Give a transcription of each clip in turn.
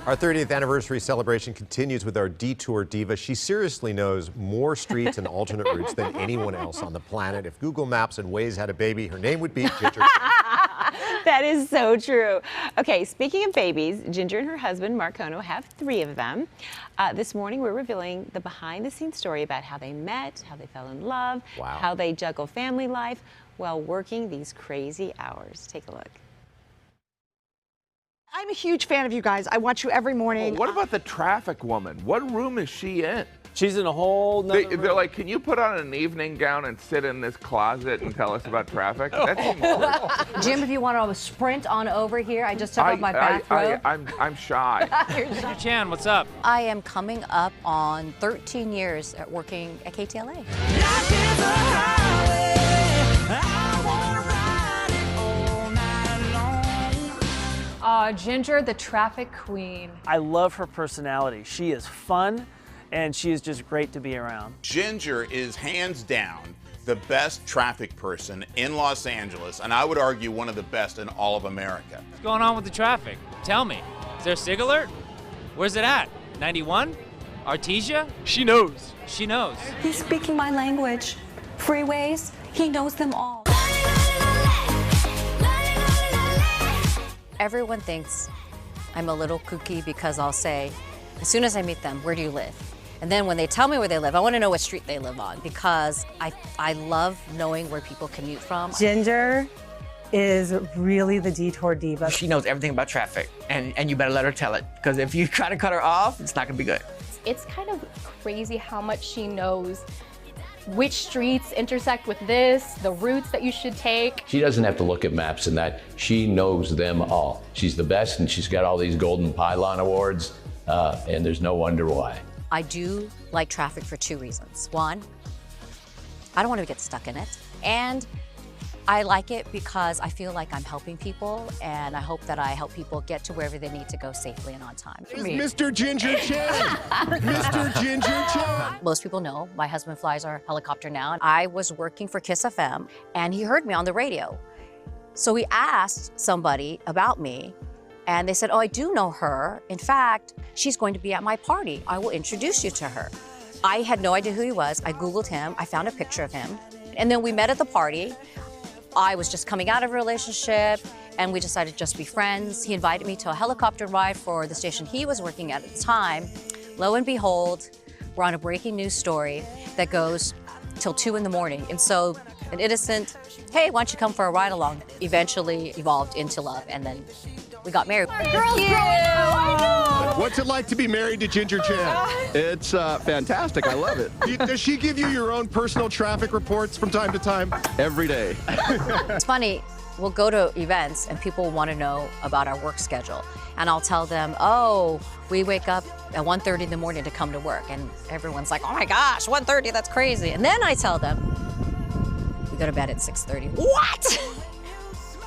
Our 30th anniversary celebration continues with our Detour Diva. She seriously knows more streets and alternate routes than anyone else on the planet. If Google Maps and Waze had a baby, her name would be Ginger. That is so true. Okay, speaking of babies, Ginger and her husband, Marcono, have 3 of them. This morning, we're revealing the behind-the-scenes story about how they met, how they fell in love, how they juggle family life while working these crazy hours. Take a look. I'm a huge fan of you guys. I watch you every morning. Well, what about the traffic woman? What room is she in? She's in a whole nother room. They're like, can you put on an evening gown and sit in this closet and tell us about traffic? That seems weird. Jim, if you want to sprint on over here, I just took off my bathrobe. I'm shy. Ginger Chan, what's up? I am coming up on 13 years at working at KTLA. Ginger, the traffic queen. I love her personality. She is fun, and she is just great to be around. Ginger is hands down the best traffic person in Los Angeles, and I would argue one of the best in all of America. What's going on with the traffic? Tell me. Is there a SIG alert? Where's it at? 91? Artesia? She knows. She knows. He's speaking my language. Freeways, he knows them all. Everyone thinks I'm a little kooky because I'll say, as soon as I meet them, where do you live? And then when they tell me where they live, I want to know what street they live on because I love knowing where people commute from. Ginger is really the detour diva. She knows everything about traffic, and you better let her tell it, because if you try to cut her off, it's not going to be good. It's kind of crazy how much she knows which streets intersect with this, the routes that you should take. She doesn't have to look at maps and that. She knows them all. She's the best, and she's got all these Golden Pylon Awards, and there's no wonder why. I do like traffic for 2 reasons. One, I don't want to get stuck in it. And I like it because I feel like I'm helping people, and I hope that I help people get to wherever they need to go safely and on time. Mr. Ginger Chan! Mr. Ginger Chan! Most people know my husband flies our helicopter now. I was working for Kiss FM, and he heard me on the radio. So he asked somebody about me, and they said, oh, I do know her. In fact, she's going to be at my party. I will introduce you to her. I had no idea who he was. I Googled him. I found a picture of him. And then we met at the party. I was just coming out of a relationship, and we decided to just be friends. He invited me to a helicopter ride for the station he was working at the time. Lo and behold, we're on a breaking news story that goes till 2 in the morning. And so an innocent, hey, why don't you come for a ride along, eventually evolved into love, and then we got married. What's it like to be married to Ginger Chan? It's fantastic. I love it. Does she give you your own personal traffic reports from time to time? Every day. It's funny, we'll go to events and people want to know about our work schedule. And I'll tell them, oh, we wake up at 1:30 in the morning to come to work. And everyone's like, oh my gosh, 1:30, that's crazy. And then I tell them, we go to bed at 6:30. What?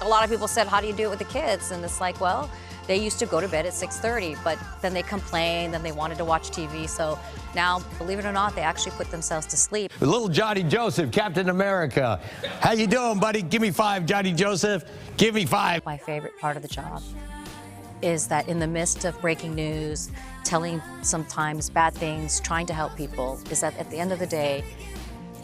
A lot of people said, how do you do it with the kids? And it's like, well, they used to go to bed at 6:30, but then they complained, then they wanted to watch TV. So now, believe it or not, they actually put themselves to sleep. Little Johnny Joseph, Captain America. How you doing, buddy? Give me 5, Johnny Joseph. Give me 5. My favorite part of the job is that in the midst of breaking news, telling sometimes bad things, trying to help people, is that at the end of the day,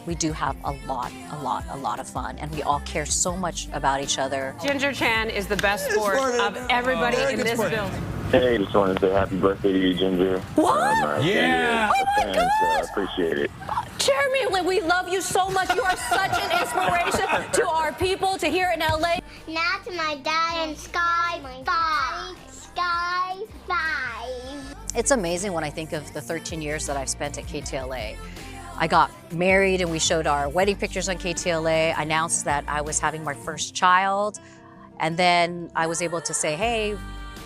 we do have a lot of fun, and we all care so much about each other. Ginger Chan is the best sport of everybody in this building. Hey, just wanted to say happy birthday to you, Ginger. What? Yeah! Oh my God! I appreciate it. Jeremy, we love you so much. You are such an inspiration to our people, to here in LA. Now to my dad and Sky 5. Sky 5. It's amazing when I think of the 13 years that I've spent at KTLA. I got married and we showed our wedding pictures on KTLA. I announced that I was having my first child. And then I was able to say, hey,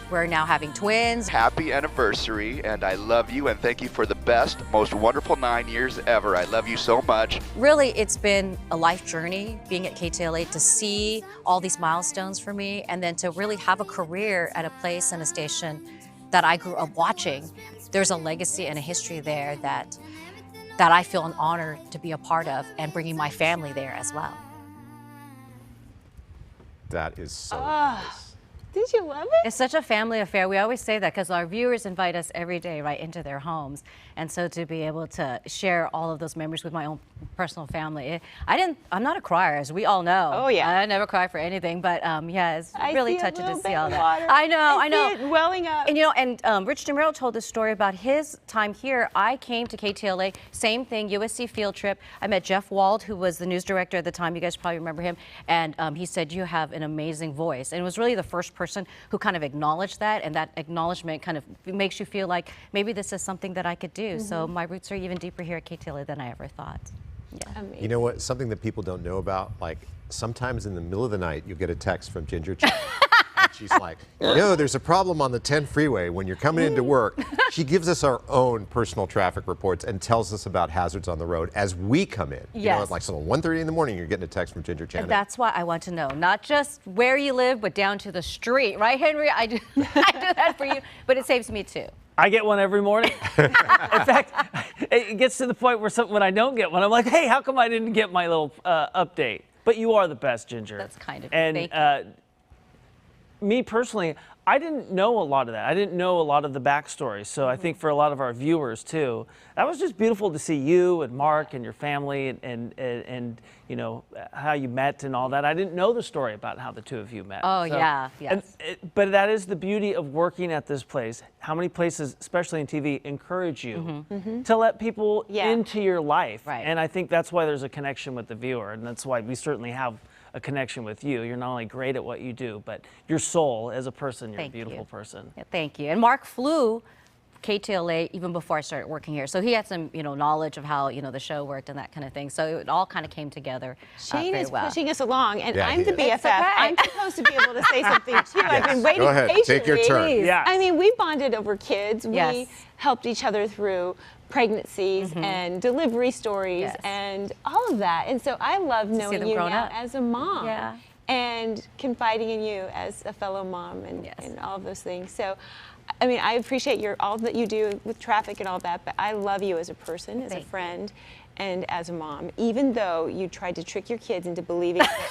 we're now having twins. Happy anniversary, and I love you, and thank you for the best, most wonderful 9 years ever. I love you so much. Really, it's been a life journey being at KTLA, to see all these milestones for me, and then to really have a career at a place and a station that I grew up watching. There's a legacy and a history there that I feel an honor to be a part of, and bringing my family there as well. That is so nice. Did you love it? It's such a family affair. We always say that because our viewers invite us every day right into their homes. And so to be able to share all of those memories with my own personal family, I'm not a crier, as we all know. Oh, yeah. I never cry for anything, but yeah, it's really touching to see all that. Water. I know. I see it welling up. And you know, and Rich DeMuro told a story about his time here. I came to KTLA, same thing, USC field trip. I met Jeff Wald, who was the news director at the time. You guys probably remember him. And he said, you have an amazing voice. And it was really the first person who kind of acknowledged that, and that acknowledgement kind of makes you feel like maybe this is something that I could do. So my roots are even deeper here at KTLA than I ever thought. Yeah. You know what? Something that people don't know about, like sometimes in the middle of the night, you'll get a text from Ginger Chen. And she's like, there's a problem on the 10 freeway when you're coming into work. She gives us our own personal traffic reports and tells us about hazards on the road as we come in. You know, like so 1:30 in the morning, you're getting a text from Ginger Chen. And that's why I want to know, not just where you live, but down to the street. Right, Henry? I do that for you, but it saves me too. I get one every morning. In fact, it gets to the point where when I don't get one, I'm like, hey, how come I didn't get my little update? But you are the best, Ginger. That's kind of you. And Thank you. Me personally, I didn't know a lot of that. I didn't know a lot of the backstory. So I think for a lot of our viewers too, that was just beautiful to see you and Mark and your family and you know how you met and all that. I didn't know the story about how the two of you met. Oh, yeah, yes. But that is the beauty of working at this place. How many places, especially in TV, encourage you to let people into your life. Right. And I think that's why there's a connection with the viewer, and that's why we certainly have a connection with you. You're not only great at what you do, but your soul as a person, you're a beautiful person. Yeah, thank you. And Mark flew KTLA even before I started working here. So he had some, knowledge of how, the show worked and that kind of thing. So it all kind of came together Shane very is well. pushing us along, and I'm the It's BFF. okay. I'm supposed to be able to say something too. I've been waiting Go ahead. patiently. Take your turn. Yes. I mean, we bonded over kids. Yes. We helped each other through pregnancies and delivery stories and all of that. And so I love knowing you now as a mom. Yeah. And confiding in you as a fellow mom and all of those things. So, I mean, I appreciate all that you do with traffic and all that, but I love you as a person, as a friend, and as a mom, even though you tried to trick your kids into believing that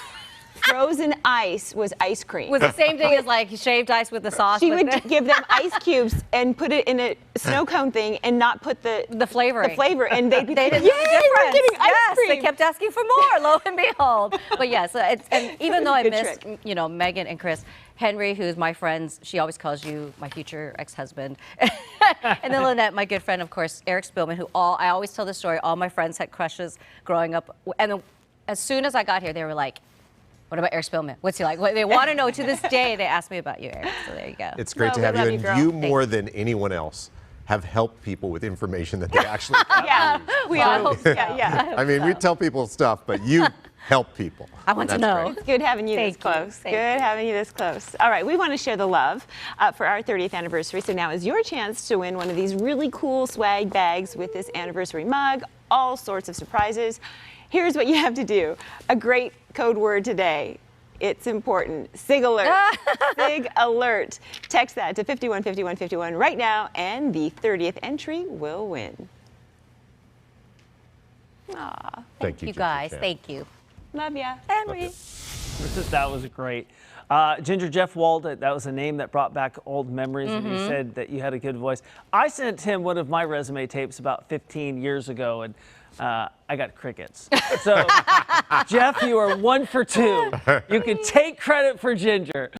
frozen ice was ice cream. It was the same thing as like shaved ice with the sauce. She would give them ice cubes and put it in a snow cone thing and not put the flavoring. The flavor, and they'd be They thinking, didn't know the yay, we're difference. getting ice Yes, cream. they kept asking for more, lo and behold. But yes, and even though I Good missed, trick. Megan and Chris, Henry, who's my friend, she always calls you my future ex-husband. And then Lynette, my good friend, of course, Eric Spillman, who I always tell the story, all my friends had crushes growing up. And then, as soon as I got here, they were like, what about Eric Spillman? What's he like? They want to know to this day. They ask me about you, Eric. So there you go. It's great to have you, and you more than anyone else have helped people with information that they actually Yeah, we all hope so. Yeah. I mean, we tell people stuff, but you help people. I want to That's know. great. It's good having you this close. Good having you this close. All right, we want to share the love for our 30th anniversary. So now is your chance to win one of these really cool swag bags with this anniversary mug, all sorts of surprises. Here's what you have to do. A great code word today. It's important. SIG alert. SIG alert. Text that to 515151 right now, and the 30th entry will win. Aw. Thank you, guys. Thank you. Love ya. Henry. That was great. Ginger, Jeff Wald, that was a name that brought back old memories, and he said that you had a good voice. I sent him one of my resume tapes about 15 years ago, and I got crickets. So, Jeff, you are 1 for 2. You can take credit for Ginger.